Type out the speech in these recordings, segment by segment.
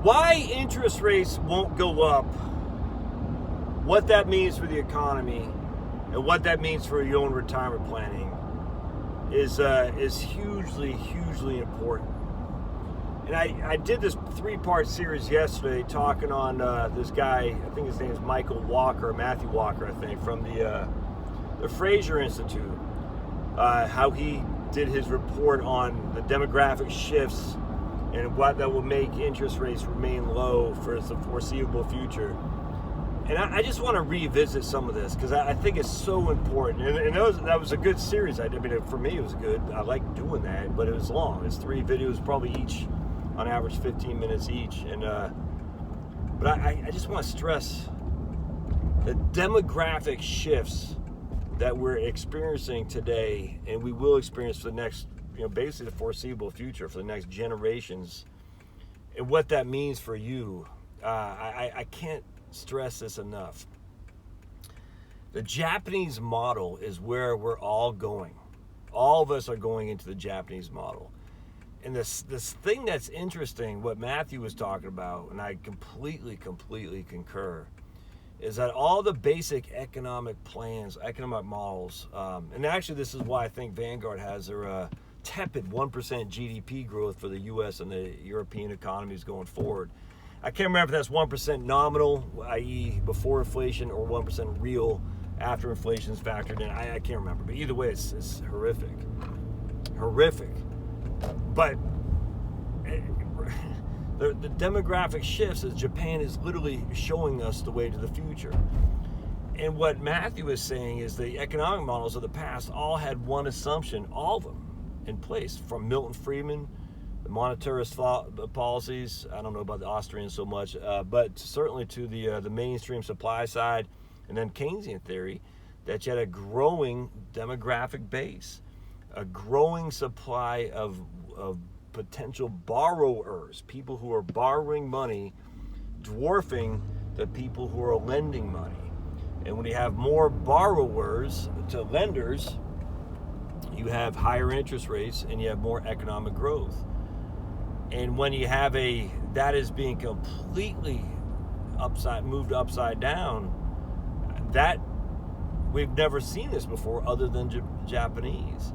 Why interest rates won't go up, what that means for the economy, and what that means for your own retirement planning is hugely important. And I did this 3-part series yesterday talking on this guy, I think his name is Matthew Walker, I think, from the Fraser Institute, how he did his report on the demographic shifts and what that will make interest rates remain low for the foreseeable future. And I just want to revisit some of this because I think it's so important. And that was a good series. I mean, for me, it was good. I like doing that, but it was long. It's 3 videos, probably each, on average, 15 minutes each. And but I just want to stress the demographic shifts that we're experiencing today, and we will experience for the next, basically the foreseeable future, for the next generations, and what that means for you. I can't stress this enough. The Japanese model is where we're all going. All of us are going into the Japanese model. And this thing that's interesting, what Matthew was talking about, and I completely concur, is that all the basic economic plans, economic models, and actually this is why I think Vanguard has their tepid 1% GDP growth for the U.S. and the European economies going forward. I can't remember if that's 1% nominal, i.e. before inflation, or 1% real after inflation is factored in. I can't remember, but either way, it's horrific. But the demographic shifts as Japan is literally showing us the way to the future. And what Matthew is saying is the economic models of the past all had one assumption, all of them, in place, from Milton Friedman, the monetarist policies. I don't know about the Austrians so much, but certainly to the mainstream supply side, and then Keynesian theory, that you had a growing demographic base, a growing supply of potential borrowers, people who are borrowing money, dwarfing the people who are lending money. And when you have more borrowers to lenders, you have higher interest rates and you have more economic growth. And when you have that is being completely moved upside down, that we've never seen this before other than Japanese.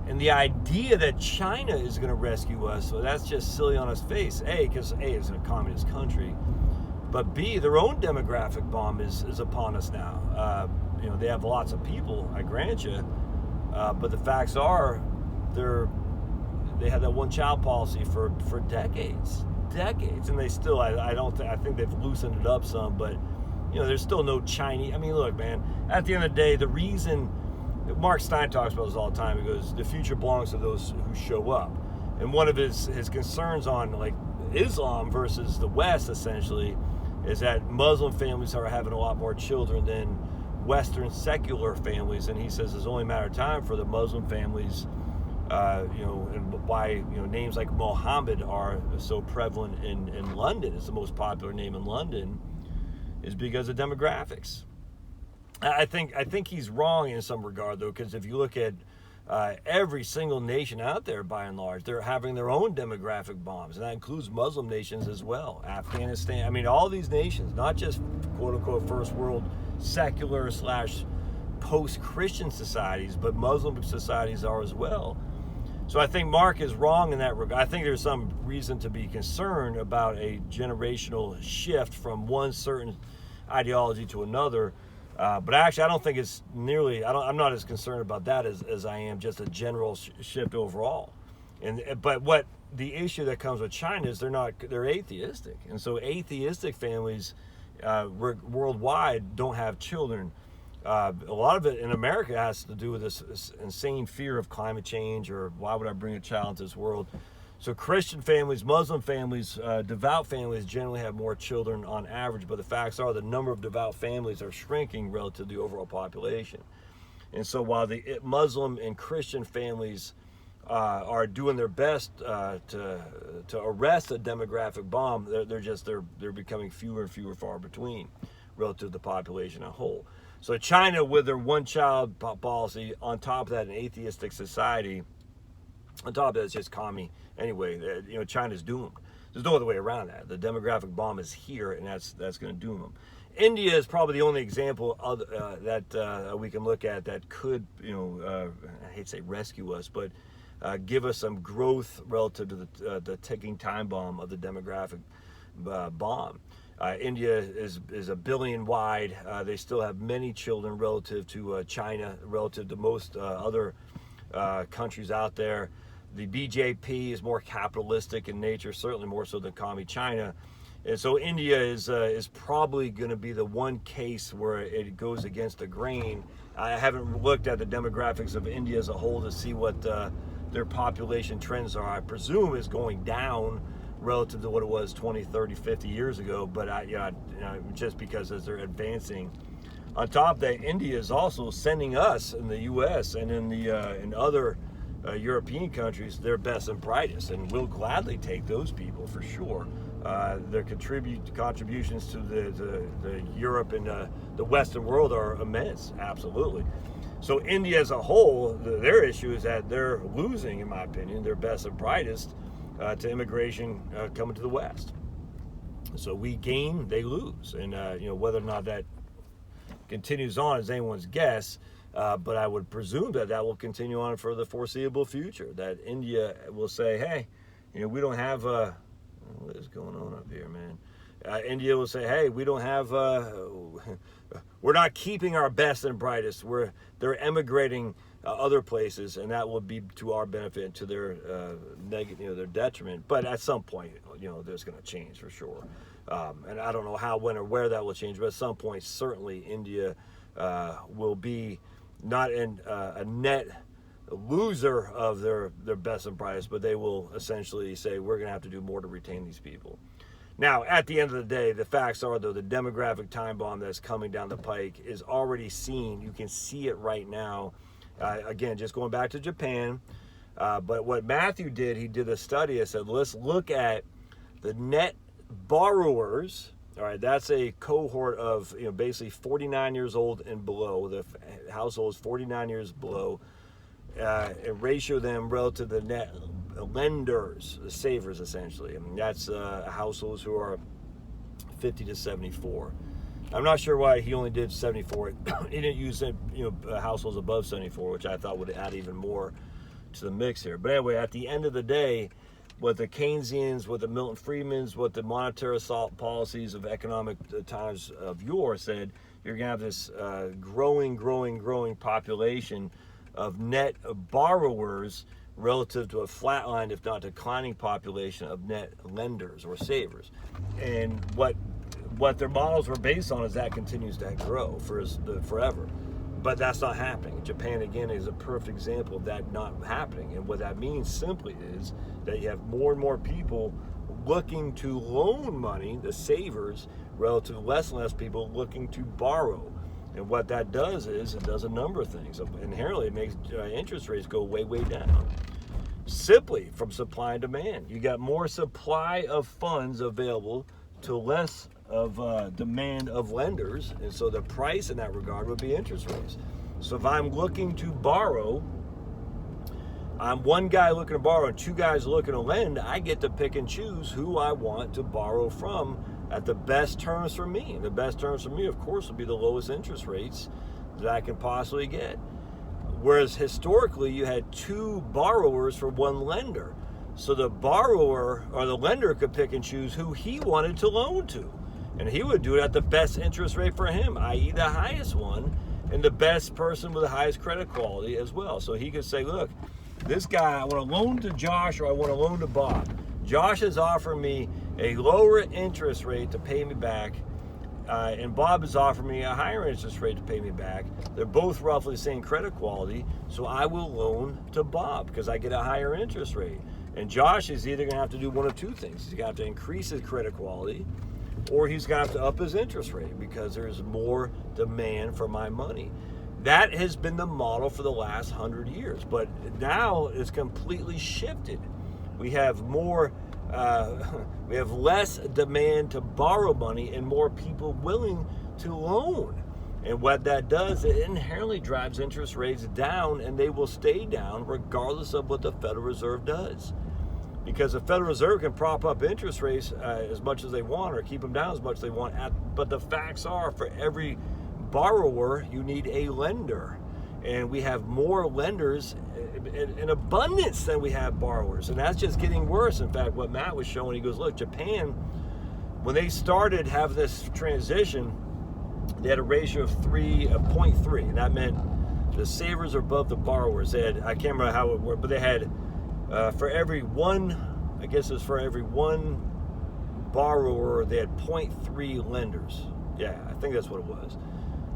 And the idea that China is going to rescue us, so that's just silly on its face. A, because A, it's a communist country, but B, their own demographic bomb is upon us now. They have lots of people, I grant you, but the facts are they had that one-child policy for decades, and they still, I think they've loosened it up some, but there's still no Chinese. I mean, look, man, at the end of the day, the reason Mark Stein talks about this all the time, he goes, the future belongs to those who show up. And one of his concerns on like Islam versus the West essentially is that Muslim families are having a lot more children than Western secular families, and he says it's only a matter of time for the Muslim families, and why names like Mohammed are so prevalent in London. It's the most popular name in London, is because of demographics. I think he's wrong in some regard, though, because if you look at every single nation out there, by and large, they're having their own demographic bombs, and that includes Muslim nations as well. Afghanistan, I mean, all these nations, not just quote-unquote first world secular / post-Christian societies, but Muslim societies are as well. So I think Mark is wrong in that regard. I think there's some reason to be concerned about a generational shift from one certain ideology to another. But actually, I don't think it's nearly, I'm not as concerned about that as I am just a general shift overall. But what the issue that comes with China is they're atheistic. And so atheistic families worldwide don't have children. A lot of it in America has to do with this insane fear of climate change, or why would I bring a child into this world? So Christian families, Muslim families, devout families generally have more children on average, but the facts are the number of devout families are shrinking relative to the overall population. And so while the Muslim and Christian families are doing their best to arrest a demographic bomb, they're becoming fewer and fewer far between relative to the population as a whole. So China, with their one-child policy, on top of that, an atheistic society, on top of that, it's just commie. Anyway, China's doomed. There's no other way around that. The demographic bomb is here, and that's going to doom them. India is probably the only example of, that we can look at that could, I hate to say rescue us, but give us some growth relative to the ticking time bomb of the demographic bomb. India is 1 billion wide. They still have many children relative to China, relative to most other countries out there. The BJP is more capitalistic in nature, certainly more so than Commie China. And so India is probably going to be the one case where it goes against the grain. I haven't looked at the demographics of India as a whole to see what their population trends are. I presume it's going down relative to what it was 20, 30, 50 years ago, but just because as they're advancing. On top of that, India is also sending us in the U.S. and in other European countries their best and brightest, and we'll gladly take those people for sure. Their contributions to the Europe and the Western world are immense, absolutely. So India as a whole, their issue is that they're losing, in my opinion, their best and brightest to immigration coming to the West. So we gain, they lose, and whether or not that continues on is anyone's guess. But I would presume that will continue on for the foreseeable future. That India will say, hey, we don't have what is going on up here, man? India will say, hey, we don't have, we're not keeping our best and brightest. They're emigrating other places, and that will be to our benefit and to their their detriment. But at some point, there's going to change for sure. And I don't know how, when, or where that will change, but at some point, certainly India will be not a net loser of their best and brightest, but they will essentially say, we're going to have to do more to retain these people. Now, at the end of the day, the facts are, though, the demographic time bomb that's coming down the pike is already seen. You can see it right now. Again, just going back to Japan. But what Matthew did, he did a study. I said, let's look at the net borrowers. All right, that's a cohort of basically 49 years old and below. The households 49 years below, and ratio them relative to the net lenders, the savers essentially. I mean, that's households who are 50 to 74. I'm not sure why he only did 74. He didn't use households above 74, which I thought would add even more to the mix here. But anyway, at the end of the day, what the Keynesians, what the Milton Friedmans, what the monetary assault policies of economic times of yore said, you're going to have this growing population of net borrowers relative to a flatlined, if not declining, population of net lenders or savers. And what their models were based on is that continues to grow forever. But that's not happening. Japan, again, is a perfect example of that not happening. And what that means simply is that you have more and more people looking to loan money, the savers, relative to less and less people looking to borrow. And what that does is it does a number of things. Inherently, it makes interest rates go way down. Simply from supply and demand. You got more supply of funds available to less of demand of lenders, and so the price in that regard would be interest rates. So if I'm looking to borrow, I'm one guy looking to borrow and two guys looking to lend, I get to pick and choose who I want to borrow from at the best terms for me. And the best terms for me, of course, would be the lowest interest rates that I can possibly get. Whereas historically, you had two borrowers for one lender. So the borrower or the lender could pick and choose who he wanted to loan to. And he would do it at the best interest rate for him, i.e. the highest one, and the best person with the highest credit quality as well. So he could say, look, this guy, I want to loan to Josh or I want to loan to Bob. Josh is offering me a lower interest rate to pay me back, and Bob is offering me a higher interest rate to pay me back. They're both roughly the same credit quality, so I will loan to Bob because I get a higher interest rate. And Josh is either going to have to do one of two things. He's going to have to increase his credit quality, or he's going to have to up his interest rate because there's more demand for my money. That has been the model for the last 100 years, but now it's completely shifted. We have we have less demand to borrow money and more people willing to loan. And what that does, it inherently drives interest rates down, and they will stay down regardless of what the Federal Reserve does. because the Federal Reserve can prop up interest rates as much as they want or keep them down as much as they want. But the facts are, for every borrower, you need a lender. And we have more lenders in abundance than we have borrowers. And that's just getting worse. In fact, what Matt was showing, he goes, look, Japan, when they started having this transition, they had a ratio of 0.3. And that meant the savers are above the borrowers. They had, I can't remember how it worked, but they had for every one borrower, they had 0.3 lenders. Yeah, I think that's what it was.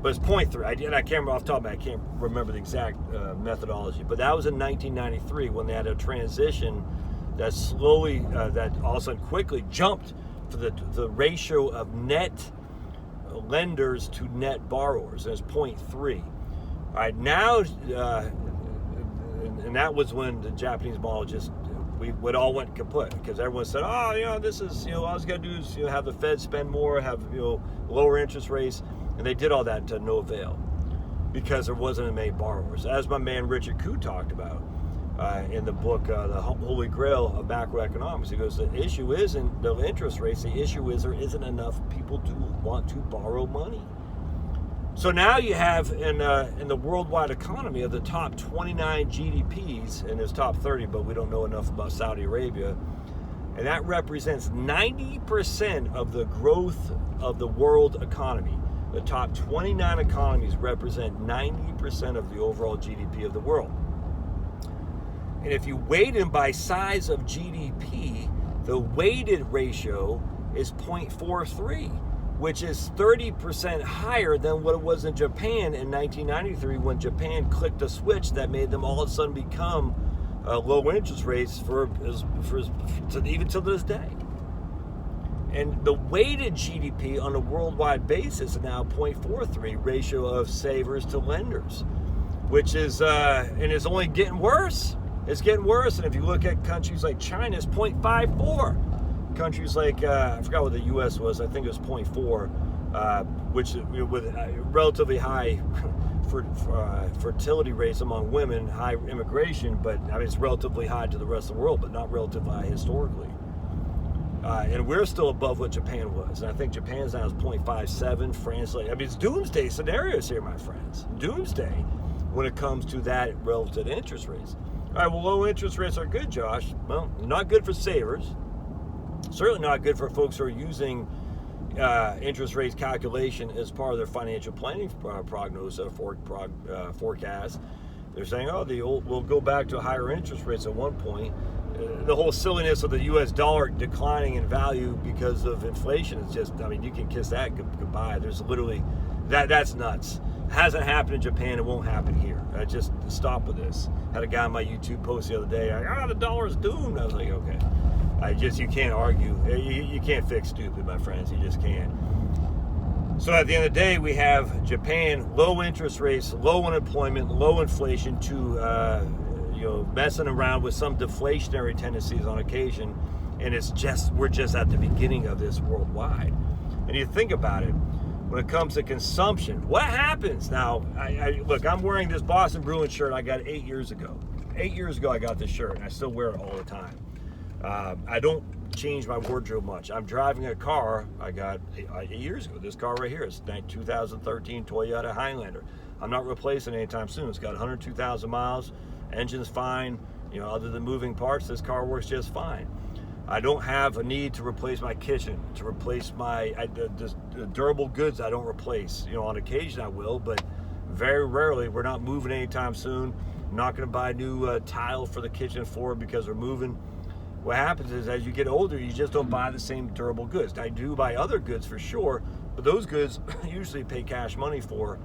But it's 0.3. I can't remember off the top of my head. I can't remember the exact methodology. But that was in 1993 when they had a transition that slowly, that all of a sudden quickly jumped to the ratio of net lenders to net borrowers. And it's 0.3. All right, now, and that was when the Japanese model it all went kaput, because everyone said, oh, this is, all it's got to do is, have the Fed spend more, have, lower interest rates. And they did all that to no avail because there wasn't as many borrowers. As my man Richard Koo talked about in the book, The Holy Grail of Macroeconomics, he goes, the issue isn't the interest rates, the issue is there isn't enough people to want to borrow money. So now you have in the worldwide economy, of the top 29 GDPs, and there's top 30, but we don't know enough about Saudi Arabia, and that represents 90% of the growth of the world economy. The top 29 economies represent 90% of the overall GDP of the world. And if you weight them by size of GDP, the weighted ratio is 0.43, which is 30% higher than what it was in Japan in 1993, when Japan clicked a switch that made them all of a sudden become low interest rates even to this day. And the weighted GDP on a worldwide basis is now 0.43 ratio of savers to lenders, which is, and it's only getting worse. It's getting worse. And if you look at countries like China, it's 0.54. Countries like, I forgot what the US was, I think it was 0.4, which with relatively high fertility rates among women, high immigration, but it's relatively high to the rest of the world, but not relatively high historically. And we're still above what Japan was. And I think Japan's now is 0.57. France, it's doomsday scenarios here, my friends. Doomsday when it comes to that relative to interest rates. All right, well, low interest rates are good, Josh. Well, not good for savers. Certainly not good for folks who are using interest rates calculation as part of their financial planning prognosis forecast. They're saying, we'll go back to higher interest rates at one point. The whole silliness of the U.S. dollar declining in value because of inflation is just, you can kiss that goodbye. There's literally, that's nuts. It hasn't happened in Japan. It won't happen here. Just stop with this. Had a guy on my YouTube post the other day, the dollar's doomed. I was like, okay. You can't argue. You can't fix stupid, my friends. You just can't. So at the end of the day, we have Japan, low interest rates, low unemployment, low inflation to, messing around with some deflationary tendencies on occasion, and we're just at the beginning of this worldwide. And you think about it, when it comes to consumption, what happens now? Look, I'm wearing this Boston Bruins shirt I got 8 years ago. 8 years ago I got this shirt, and I still wear it all the time. I don't change my wardrobe much. I'm driving a car I got 8 years ago. This car right here is 2013 Toyota Highlander. I'm not replacing it anytime soon. It's got 102,000 miles. Engine's fine. Other than moving parts, this car works just fine. I don't have a need to replace my kitchen, to replace the durable goods I don't replace. On occasion I will, but very rarely. We're not moving anytime soon. I'm not going to buy new tile for the kitchen floor because we're moving. What happens is, as you get older, you just don't buy the same durable goods. I do buy other goods for sure, but those goods usually pay cash money for,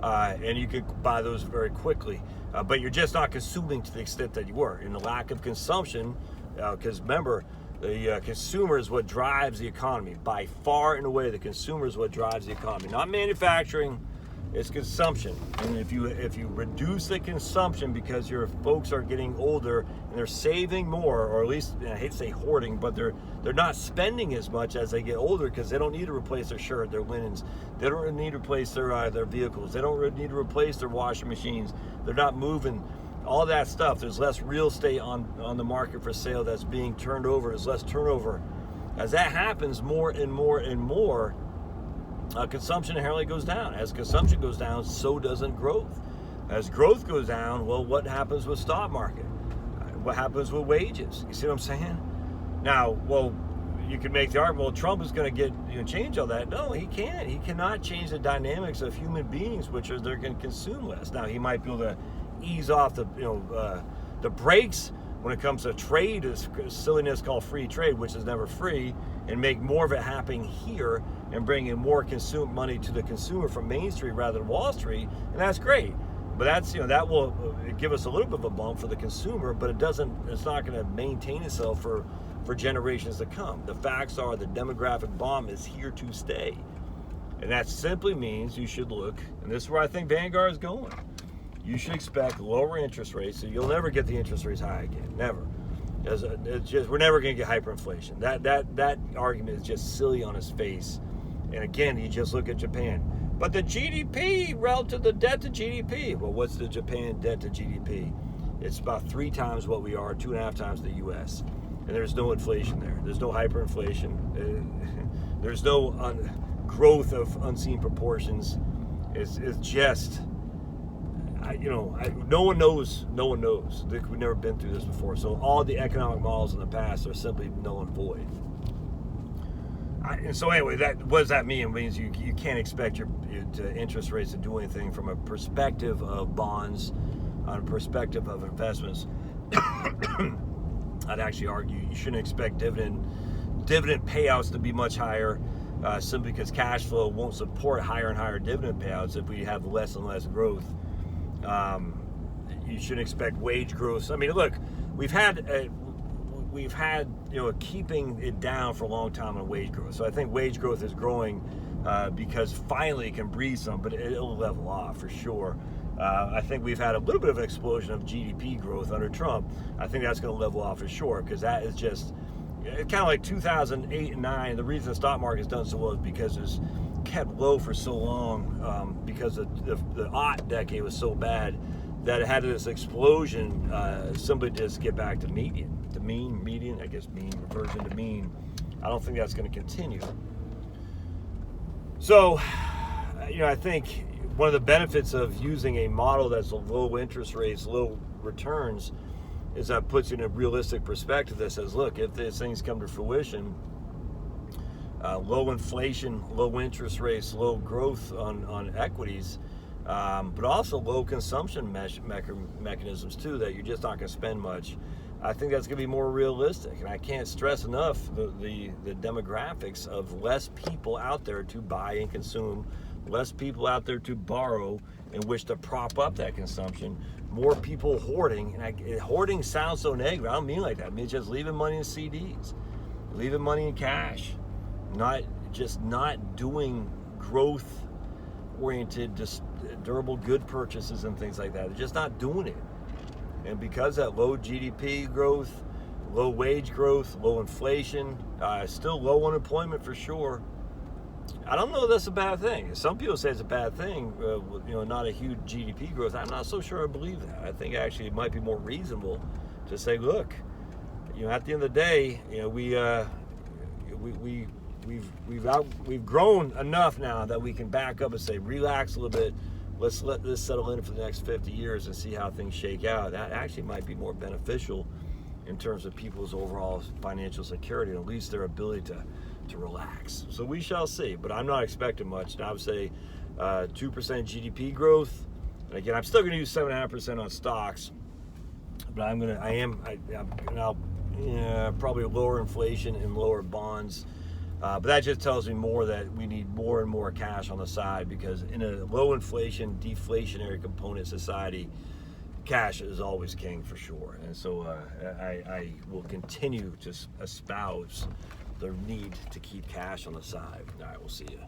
and you can buy those very quickly. But you're just not consuming to the extent that you were. And the lack of consumption, because remember, the consumer is what drives the economy. By far and away, the consumer is what drives the economy. Not manufacturing, it's consumption. And if you reduce the consumption because your folks are getting older and they're saving more, or at least, I hate to say hoarding, but they're not spending as much as they get older because they don't need to replace their shirt, their linens. They don't need to replace their vehicles. They don't need to replace their washing machines. They're not moving all that stuff. There's less real estate on the market for sale that's being turned over. There's less turnover. As that happens, more and more and more, consumption inherently goes down. As consumption goes down, so doesn't growth. As growth goes down, well, what happens with stock market? What happens with wages? You see what I'm saying? Now, well, you can make the argument, well, Trump is going to change all that. No, he can't. He cannot change the dynamics of human beings, which are they're going to consume less. Now, he might be able to ease off the brakes when it comes to trade, this silliness called free trade, which is never free, and make more of it happening here and bring in more money to the consumer from Main Street rather than Wall Street, and that's great. But that's that will give us a little bit of a bump for the consumer, but it's not going to maintain itself for generations to come. The facts are the demographic bomb is here to stay. And that simply means you should look, and this is where I think Vanguard is going. You should expect lower interest rates, so you'll never get the interest rates high again. Never. We're never going to get hyperinflation. That argument is just silly on its face. And again, you just look at Japan. But the GDP relative to the debt to GDP. Well, what's the Japan debt to GDP? It's about 3 times what we are, 2.5 times the U.S. And there's no inflation there. There's no hyperinflation. There's no growth of unseen proportions. It's just, no one knows. No one knows. We've never been through this before. So all the economic models in the past are simply null and void. And so anyway, what does that mean? It means you can't expect your interest rates to do anything from a perspective of bonds, on a perspective of investments. I'd actually argue you shouldn't expect dividend payouts to be much higher, simply because cash flow won't support higher and higher dividend payouts if we have less and less growth. You shouldn't expect wage growth. I mean, look, we've had keeping it down for a long time on wage growth. So I think wage growth is growing because finally it can breathe some, but it'll level off for sure. I think we've had a little bit of an explosion of GDP growth under Trump. I think that's going to level off for sure, because that is just kind of like 2008 and 9. The reason the stock market's done so well is because it's kept low for so long, because the aught decade was so bad that it had this explosion simply just get back to median, reversion to mean. I don't think that's going to continue. So, I think one of the benefits of using a model that's low interest rates, low returns, is that puts you in a realistic perspective that says, look, if these things come to fruition, low inflation, low interest rates, low growth on equities, but also low consumption mechanisms too, that you're just not going to spend much. I think that's going to be more realistic, and I can't stress enough the demographics of less people out there to buy and consume, less people out there to borrow in which to prop up that consumption, more people hoarding. And hoarding sounds so negative. I don't mean like that. I mean just leaving money in CDs, leaving money in cash, not doing growth-oriented, just durable good purchases and things like that. They're just not doing it. And because that low GDP growth, low wage growth, low inflation, still low unemployment for sure, I don't know if that's a bad thing. Some people say it's a bad thing, not a huge GDP growth. I'm not so sure I believe that. I think actually it might be more reasonable to say, look, at the end of the day, we've grown enough now that we can back up and say, relax a little bit. Let's let this settle in for the next 50 years and see how things shake out. That actually might be more beneficial in terms of people's overall financial security, and at least their ability to relax. So we shall see, but I'm not expecting much. I would say 2% GDP growth. And again, I'm still going to use 7.5% on stocks, but I'll probably lower inflation and lower bonds. But that just tells me more that we need more and more cash on the side, because in a low inflation, deflationary component society, cash is always king for sure. And so I will continue to espouse the need to keep cash on the side. All right, we'll see you.